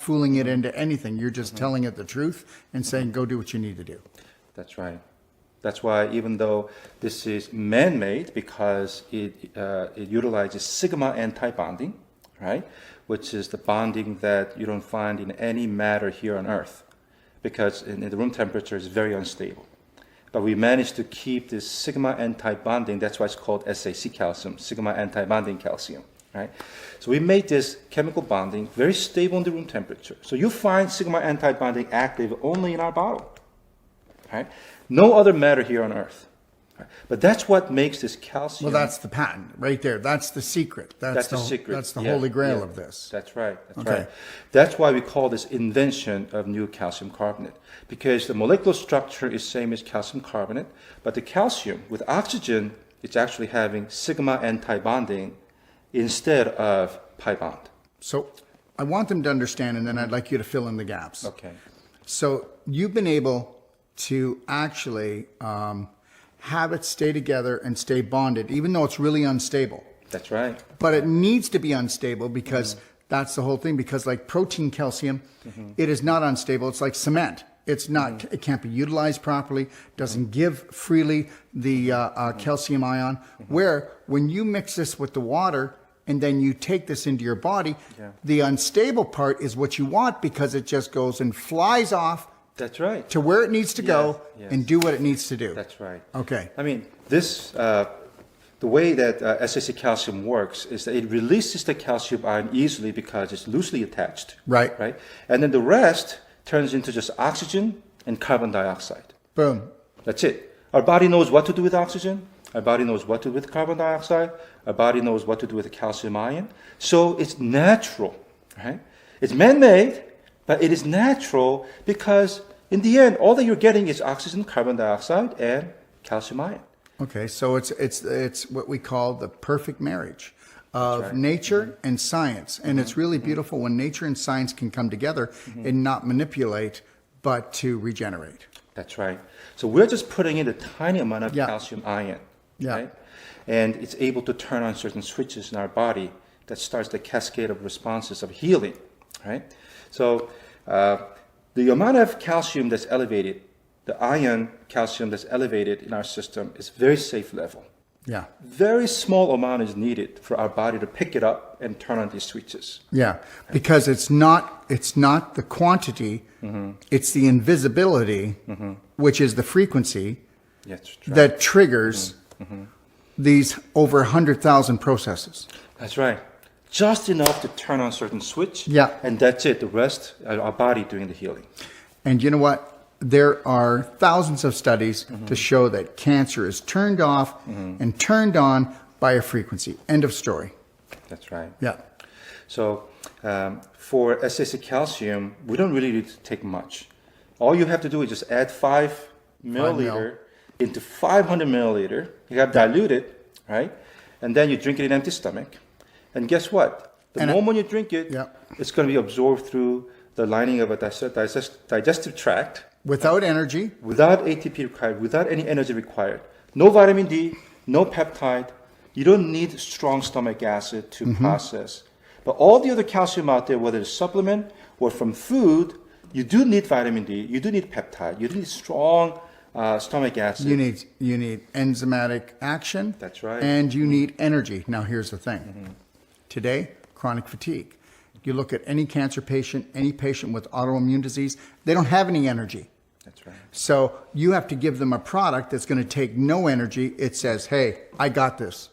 fooling it into anything. You're just telling it the truth and saying, go do what you need to do. That's right. That's why even though this is man-made because it utilizes sigma anti-bonding, right? Which is the bonding that you don't find in any matter here on Earth because in the room temperature it's very unstable. But we managed to keep this sigma anti-bonding, that's why it's called SACkalसूm, sigma anti-bonding calcium, right? So we made this chemical bonding very stable in the room temperature. So you find sigma anti-bonding active only in our bottle, right? No other matter here on Earth. Right? But that's what makes this calcium. Well, that's the patent right there. That's the secret. That's the secret. That's the holy grail of this. That's right. That's right. That's why we call this invention of new calcium carbonate. Because the molecular structure is same as calcium carbonate, but the calcium with oxygen, it's actually having sigma anti-bonding instead of pi bond. So I want them to understand, and then I'd like you to fill in the gaps. Okay. So you've been able to actually have it stay together and stay bonded, even though it's really unstable. That's right. But it needs to be unstable because that's the whole thing. Because like protein calcium, it is not unstable. It's like cement. It's not. It can't be utilized properly. Doesn't give freely the calcium ion. Where when you mix this with the water and then you take this into your body, the unstable part is what you want because it just goes and flies off. That's right. To where it needs to go and do what it needs to do. That's right. Okay. I mean, this the way that SACkalसूm works is that it releases the calcium ion easily because it's loosely attached. Right. Right. And then the rest turns into just oxygen and carbon dioxide. Boom. That's it. Our body knows what to do with oxygen. Our body knows what to do with carbon dioxide. Our body knows what to do with the calcium ion. So it's natural, right? It's man-made, but it is natural because in the end, all that you're getting is oxygen, carbon dioxide, and calcium ion. Okay, so it's what we call the perfect marriage of nature and science. And it's really beautiful when nature and science can come together and not manipulate, but to regenerate. That's right. So we're just putting in a tiny amount of calcium ion, right? And it's able to turn on certain switches in our body that starts the cascade of responses of healing, right? So the amount of calcium that's elevated, the ion calcium that's elevated in our system is very safe level. Yeah. Very small amount is needed for our body to pick it up and turn on these switches. Yeah, because it's not the quantity, it's the invisibility, which is the frequency that triggers these over 100,000 processes. That's right. Just enough to turn on certain switch. Yeah. And that's it. The rest, our body doing the healing. And you know what? There are thousands of studies to show that cancer is turned off and turned on by a frequency. End of story. That's right. Yeah. So for SACkalसूm, we don't really need to take much. All you have to do is just add 5 milliliter into 500 milliliter. You have diluted, right? And then you drink it in empty stomach. And guess what? The moment you drink it, it's going to be absorbed through the lining of a digestive tract. Without energy. Without ATP required, without any energy required. No vitamin D, no peptide. You don't need strong stomach acid to process. But all the other calcium out there, whether it's supplement or from food, you do need vitamin D, you do need peptide, you do need strong stomach acid. You need enzymatic action. That's right. And you need energy. Now here's the thing. Today, chronic fatigue. You look at any cancer patient, any patient with autoimmune disease, they don't have any energy. That's right. So you have to give them a product that's going to take no energy. It says, hey, I got this.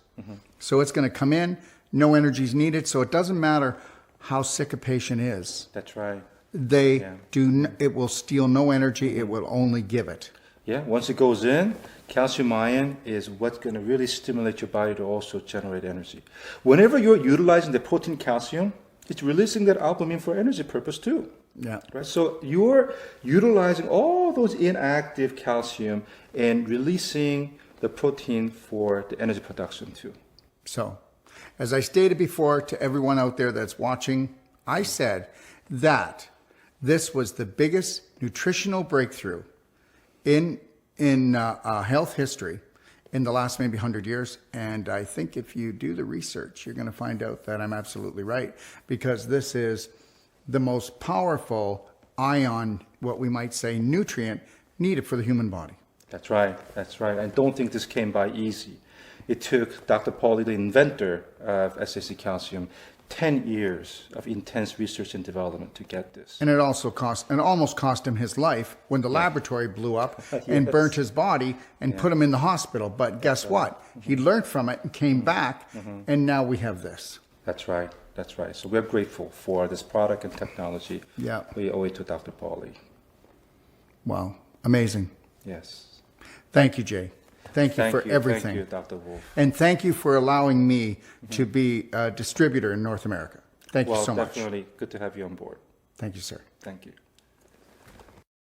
So it's going to come in, no energy is needed. So it doesn't matter how sick a patient is. That's right. It will steal no energy. It will only give it. Yeah, once it goes in, calcium ion is what's going to really stimulate your body to also generate energy. Whenever you're utilizing the protein calcium, it's releasing that albumin for energy purpose too. Yeah. Right. So you're utilizing all those inactive calcium and releasing the protein for the energy production too. So, as I stated before to everyone out there that's watching, I said that this was the biggest nutritional breakthrough in health history in the last maybe 100 years. And I think if you do the research, you're going to find out that I'm absolutely right, because this is the most powerful ion, what we might say, nutrient needed for the human body. That's right. That's right. I don't think this came by easy. It took Dr. Pauly, the inventor of SACcalcium, 10 years of intense research and development to get this. And it also almost cost him his life when the laboratory blew up and burnt his body and put him in the hospital. But guess what? He learned from it and came back, and now we have this. That's right. That's right. So we're grateful for this product and technology. Yeah. We owe it to Dr. Pauly. Wow. Amazing. Yes. Thank you, Jay. Thank you for everything. Thank you, Dr. Wolfe. And thank you for allowing me to be a distributor in North America. Thank you so much. Well, definitely good to have you on board. Thank you, sir. Thank you.